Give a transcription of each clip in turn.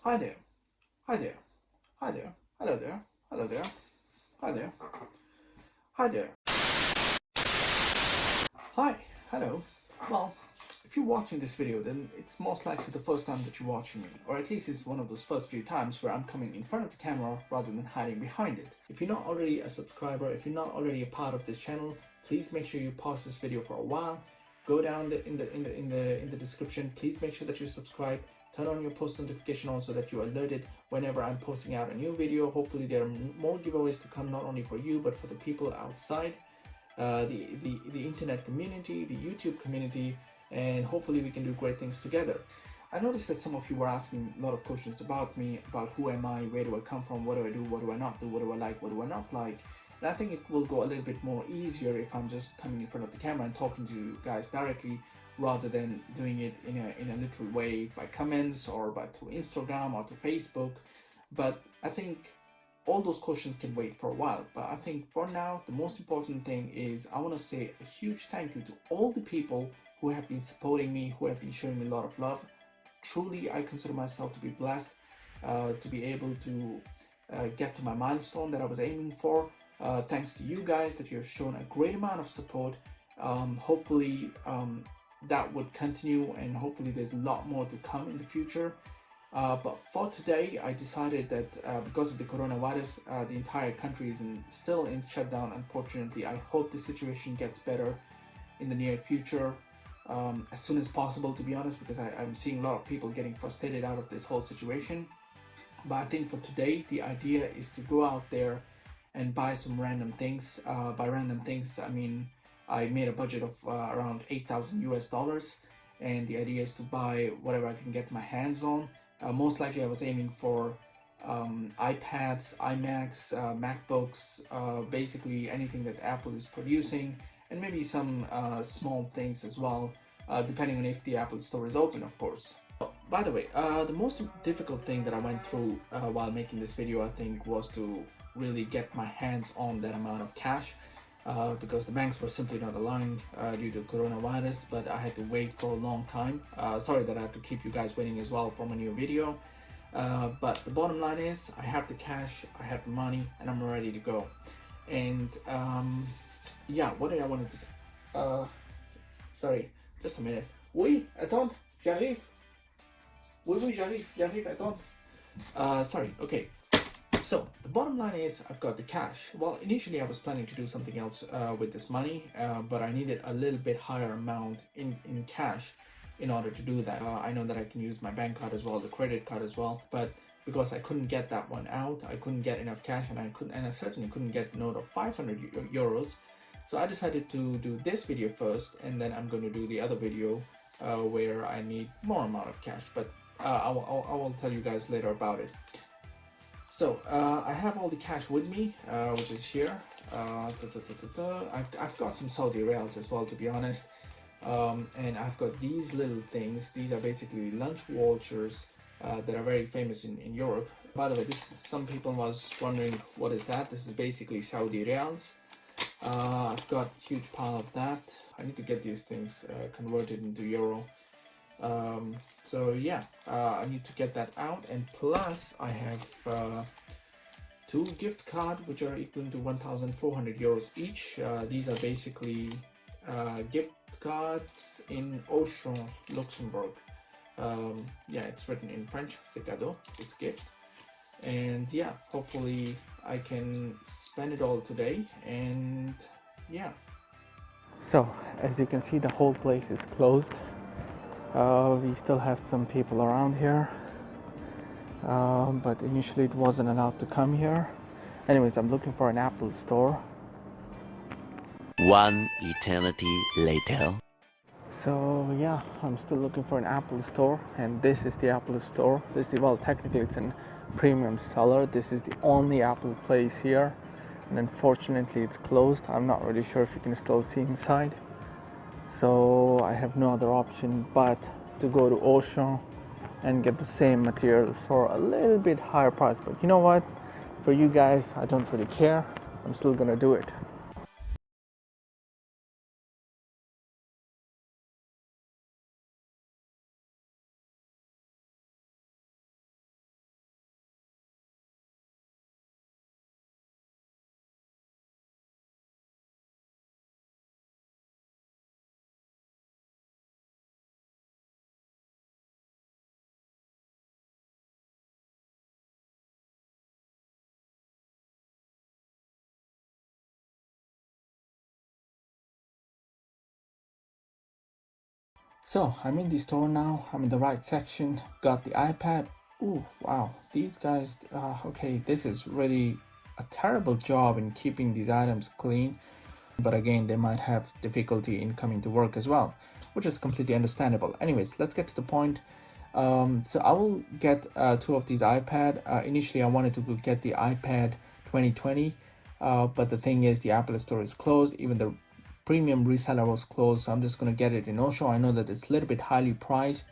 Hi there. Hi there. Hi there. Hello there. Hello there. Hi there. Hi there. Hi. Hello. Well, if you're watching this video, then it's most likely the first time that you're watching me, or at least it's one of those first few times where I'm coming in front of the camera rather than hiding behind it. If you're not already a subscriber, if you're not already a part of this channel, please make sure you pause this video for a while. Go down in the description. Please make sure that you subscribe. Turn on your post notification on so that you're alerted whenever I'm posting out a new video. Hopefully there are more giveaways to come, not only for you but for the people outside the internet community, the YouTube community, and hopefully we can do great things together. I noticed that some of you were asking a lot of questions about me, about who am I, where do I come from, what do I do, what do I not do, what do I like, what do I not like. And I think it will go a little bit more easier if I'm just coming in front of the camera and talking to you guys directly, rather than doing it in a literal way by comments or by through Instagram or through Facebook. But I think all those questions can wait for a while. But I think for now, the most important thing is I want to say a huge thank you to all the people who have been supporting me, who have been showing me a lot of love. Truly, I consider myself to be blessed to be able to get to my milestone that I was aiming for. Thanks to you guys that you have shown a great amount of support. Hopefully that would continue, and hopefully there's a lot more to come in the future. But for today, I decided that because of the coronavirus, the entire country is still in shutdown. Unfortunately, I hope the situation gets better in the near future, as soon as possible, to be honest, because I'm seeing a lot of people getting frustrated out of this whole situation. But I think for today, the idea is to go out there and buy some random things. By random things, I mean I made a budget of around 8,000 US dollars, and the idea is to buy whatever I can get my hands on. Most likely I was aiming for iPads, iMacs, MacBooks, basically anything that Apple is producing, and maybe some small things as well, depending on if the Apple Store is open, of course. By the way, the most difficult thing that I went through while making this video, I think, was to really get my hands on that amount of cash. Because the banks were simply not allowing due to coronavirus, but I had to wait for a long time. Sorry that I had to keep you guys waiting as well for my new video. But the bottom line is I have the cash, I have the money, and I'm ready to go. And yeah, what did I want to say? Sorry, just a minute. Oui, attends, j'arrive. Oui, oui, j'arrive, attends. Sorry, okay. So the bottom line is I've got the cash. Well, initially I was planning to do something else with this money, but I needed a little bit higher amount in cash in order to do that. I know that I can use my bank card as well, the credit card as well, but because I couldn't get that one out, I couldn't get enough cash, and I certainly couldn't get the note of 500 euros. So I decided to do this video first, and then I'm going to do the other video where I need more amount of cash, but I will tell you guys later about it. So I have all the cash with me, which is here. I've got some Saudi Riyals as well, to be honest, and I've got these little things. These are basically lunch vouchers that are very famous in Europe. By the way, some people was wondering what is that. This is basically Saudi Riyals. I've got a huge pile of that. I need to get these things converted into euro. So yeah, I need to get that out, and plus I have two gift cards which are equal to 1,400 euros each. These are basically gift cards in Auchan, Luxembourg. Yeah, it's written in French, c'est cadeau, it's gift. And yeah, hopefully I can spend it all today, and yeah. So as you can see, the whole place is closed. We still have some people around here, but initially it wasn't allowed to come here. Anyways, I'm looking for an Apple store. One eternity later. So yeah, I'm still looking for an Apple store, and this is the Apple store. Well, technically it's a premium seller. This is the only Apple place here, and unfortunately it's closed. I'm not really sure if you can still see inside. So I have no other option but to go to Auchan and get the same material for a little bit higher price. But you know what? For you guys, I don't really care. I'm still gonna do it. So I'm in the store now. I'm in the right section. Got the iPad. Ooh, wow. These guys, okay, this is really a terrible job in keeping these items clean. But again, they might have difficulty in coming to work as well, which is completely understandable. Anyways, let's get to the point. So I will get two of these iPad. Initially, I wanted to get the iPad 2020, but the thing is, the Apple Store is closed. Even the premium reseller was closed, so I'm just gonna get it in Osho. I know that it's a little bit highly priced,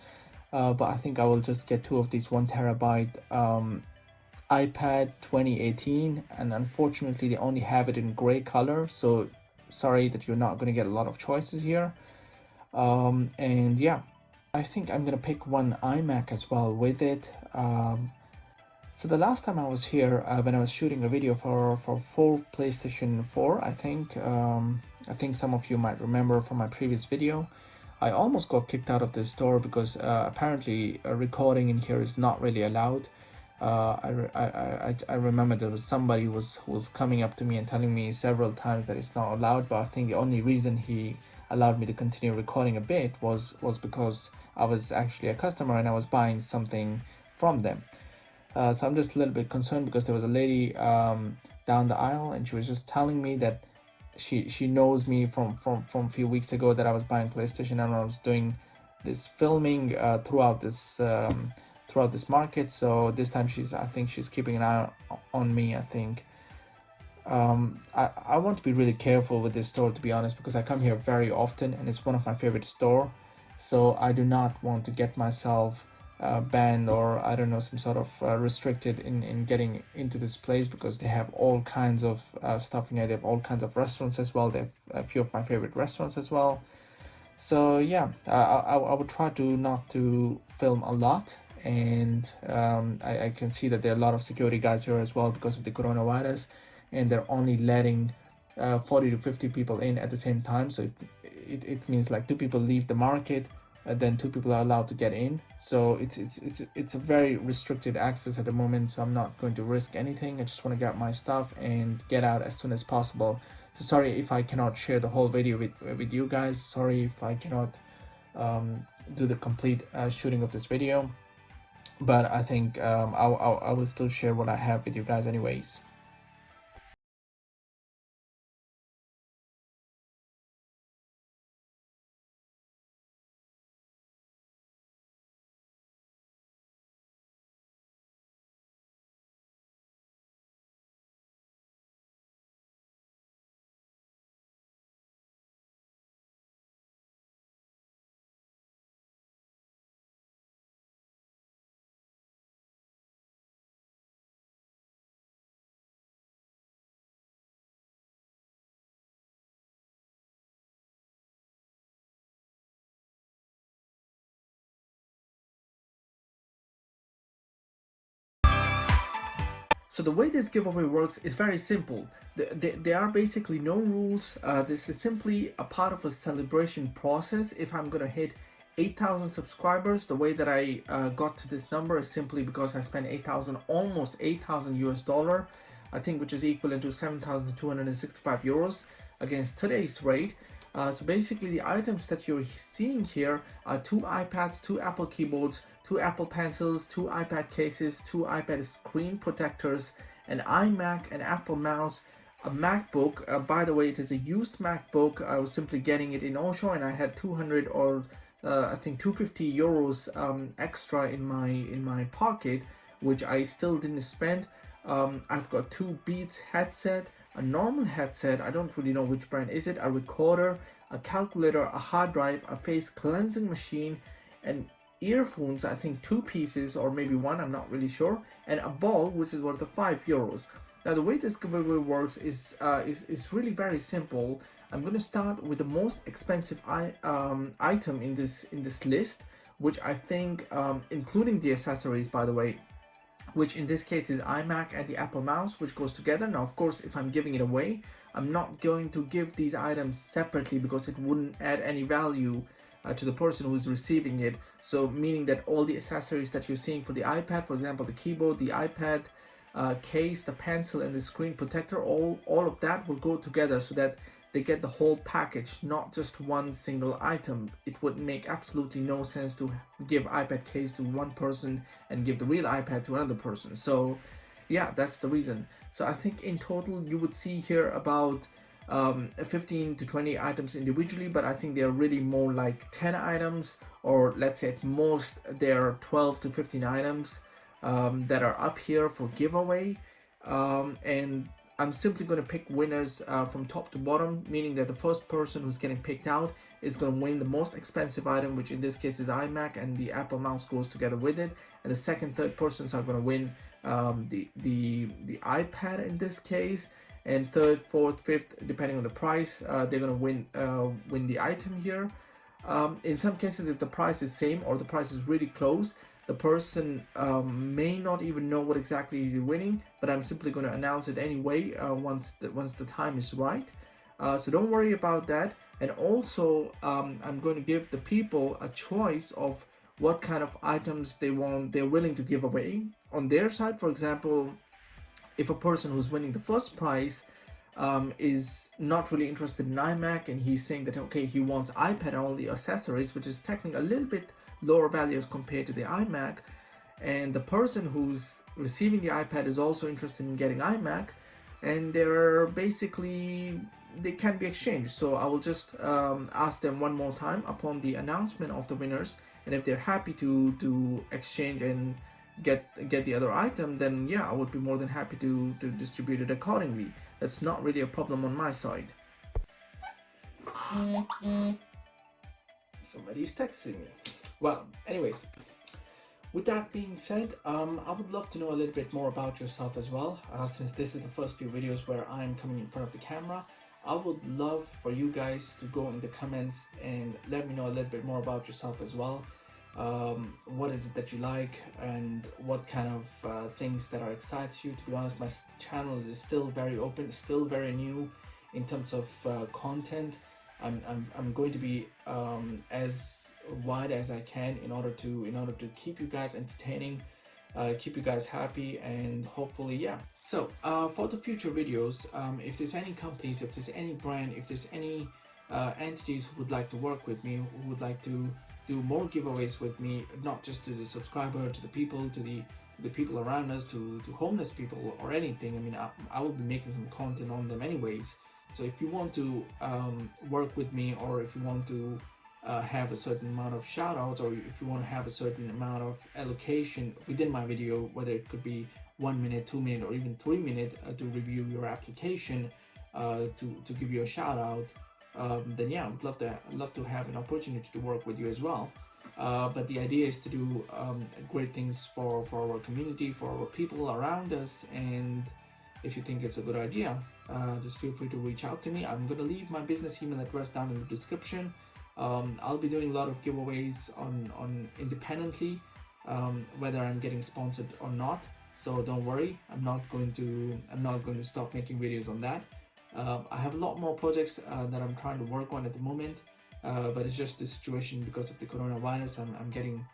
but I think I will just get two of these 1 terabyte iPad 2018, and unfortunately, they only have it in gray color. So sorry that you're not gonna get a lot of choices here. And yeah, I think I'm gonna pick one iMac as well with it. So the last time I was here, when I was shooting a video for PlayStation 4, I think some of you might remember from my previous video, I almost got kicked out of this store because apparently recording in here is not really allowed. I remember there was somebody who was coming up to me and telling me several times that it's not allowed, but I think the only reason he allowed me to continue recording a bit was because I was actually a customer and I was buying something from them. So I'm just a little bit concerned because there was a lady down the aisle and she was just telling me that she knows me from a few weeks ago, that I was buying PlayStation and I was doing this filming throughout this market. So this time I think she's keeping an eye on me, I think. I want to be really careful with this store, to be honest, because I come here very often and it's one of my favorite store. So I do not want to get myself banned, or I don't know, some sort of restricted in getting into this place, because they have all kinds of stuff in there. They have all kinds of restaurants as well. They have a few of my favorite restaurants as well. So yeah, I would try to not to film a lot. And I can see that there are a lot of security guys here as well because of the coronavirus, and they're only letting 40 to 50 people in at the same time. So it means like 2 people leave the market, then 2 people are allowed to get in. So it's a very restricted access at the moment. So I'm not going to risk anything. I just want to get my stuff and get out as soon as possible. So sorry if I cannot share the whole video with you guys. Sorry if I cannot do the complete shooting of this video, but I think I will still share what I have with you guys anyways. So the way this giveaway works is very simple. There are basically no rules. This is simply a part of a celebration process. If I'm gonna hit 8,000 subscribers, the way that I got to this number is simply because I spent 8,000, almost 8,000 US dollar, I think, which is equivalent to 7,265 euros against today's rate. So basically the items that you're seeing here are 2 iPads, 2 Apple keyboards, 2 Apple pencils, 2 iPad cases, 2 iPad screen protectors, an iMac, an Apple mouse, a MacBook. By the way, it is a used MacBook. I was simply getting it in Osho and I had 200 or I think 250 euros extra in my pocket, which I still didn't spend. I've got 2 Beats headset, a normal headset, I don't really know which brand is it, a recorder, a calculator, a hard drive, a face cleansing machine, and earphones, I think 2 pieces or maybe 1, I'm not really sure, and a ball which is worth 5 euros. Now the way this giveaway works is really very simple. I'm going to start with the most expensive item in this list, which I think, including the accessories, by the way, which in this case is iMac and the Apple mouse, which goes together. Now, of course, if I'm giving it away, I'm not going to give these items separately because it wouldn't add any value to the person who's receiving it. So meaning that all the accessories that you're seeing for the iPad, for example, the keyboard, the iPad case, the pencil, and the screen protector, all of that will go together so that they get the whole package, not just one single item. It would make absolutely no sense to give iPad case to one person and give the real iPad to another person. So yeah, that's the reason. So I think in total you would see here about 15 to 20 items individually, but I think they're really more like 10 items, or let's say at most there are 12 to 15 items that are up here for giveaway. And I'm simply going to pick winners from top to bottom, meaning that the first person who's getting picked out is going to win the most expensive item, which in this case is iMac, and the Apple mouse goes together with it. And the second, third persons are going to win the iPad in this case, and third, fourth, fifth, depending on the price, they're going to win the item here. In some cases, if the price is same or the price is really close, the person may not even know what exactly he's winning, but I'm simply going to announce it anyway once the time is right. So don't worry about that. And also, I'm going to give the people a choice of what kind of items they're willing to give away on their side. For example, if a person who's winning the first prize is not really interested in iMac, and he's saying that okay, he wants iPad and all the accessories, which is technically a little bit lower values compared to the iMac, and the person who's receiving the iPad is also interested in getting iMac, and they can be exchanged. So I will just ask them one more time upon the announcement of the winners, and if they're happy to exchange and get the other item, then yeah, I would be more than happy to distribute it accordingly. That's not really a problem on my side. Somebody's texting me. Well, anyways, with that being said, I would love to know a little bit more about yourself as well. Since this is the first few videos where I'm coming in front of the camera, I would love for you guys to go in the comments and let me know a little bit more about yourself as well. What is it that you like, and what kind of things that are excites you. To be honest, my channel is still very open, still very new in terms of content. I'm going to be as wide as I can in order to keep you guys entertaining, keep you guys happy, and hopefully, yeah. So for the future videos, if there's any companies, if there's any brand, if there's any entities who would like to work with me, who would like to do more giveaways with me, not just to the subscriber, to the people, to the people around us, to homeless people or anything. I mean, I will be making some content on them anyways. So if you want to work with me, or if you want to have a certain amount of shout outs, or if you want to have a certain amount of allocation within my video, whether it could be 1 minute, 2 minute, or even 3 minutes to review your application, to give you a shout out, then yeah, I'd love to have an opportunity to work with you as well. But the idea is to do great things for our community, for our people around us. And if you think it's a good idea, just feel free to reach out to me. I'm going to leave my business email address down in the description. I'll be doing a lot of giveaways on independently, whether I'm getting sponsored or not. So don't worry, I'm not going to stop making videos on that. I have a lot more projects that I'm trying to work on at the moment, but it's just the situation because of the coronavirus. I'm getting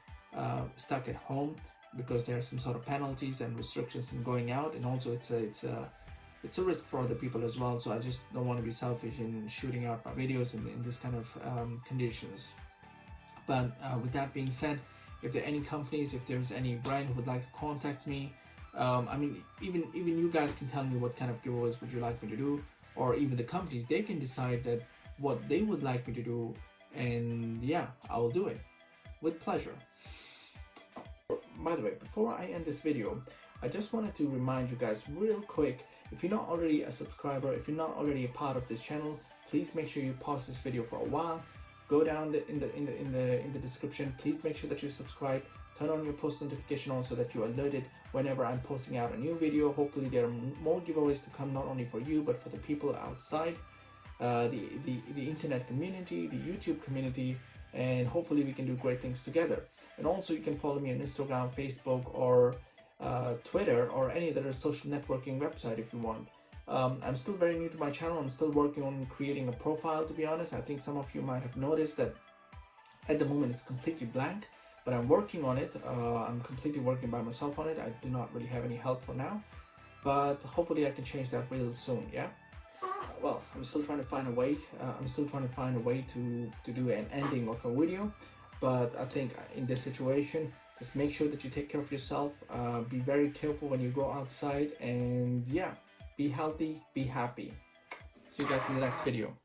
stuck at home because there are some sort of penalties and restrictions in going out, and also it's a risk for other people as well. So I just don't want to be selfish in shooting out my videos in this kind of conditions. But with that being said, if there are any companies, if there's any brand who would like to contact me, I mean, even you guys can tell me what kind of giveaways would you like me to do, or even the companies, they can decide that what they would like me to do, and yeah, I will do it with pleasure. By the way, before I end this video, I just wanted to remind you guys real quick, if you're not already a subscriber, if you're not already a part of this channel, please make sure you pause this video for a while, go down in the description, please make sure that you subscribe, turn on your post notification on so that you're alerted whenever I'm posting out a new video. Hopefully there are more giveaways to come, not only for you but for the people outside, the internet community, the YouTube community, and hopefully we can do great things together. And also you can follow me on Instagram, Facebook, or Twitter, or any other social networking website if you want. I'm still very new to my channel. I'm still working on creating a profile, to be honest. I think some of you might have noticed that at the moment it's completely blank, but I'm working on it. I'm completely working by myself on it. I do not really have any help for now, but hopefully I can change that real soon. Yeah. well, I'm still trying to find a way. To do an ending of a video, but I think in this situation, just make sure that you take care of yourself. Be very careful when you go outside, and yeah, be healthy, be happy. See you guys in the next video.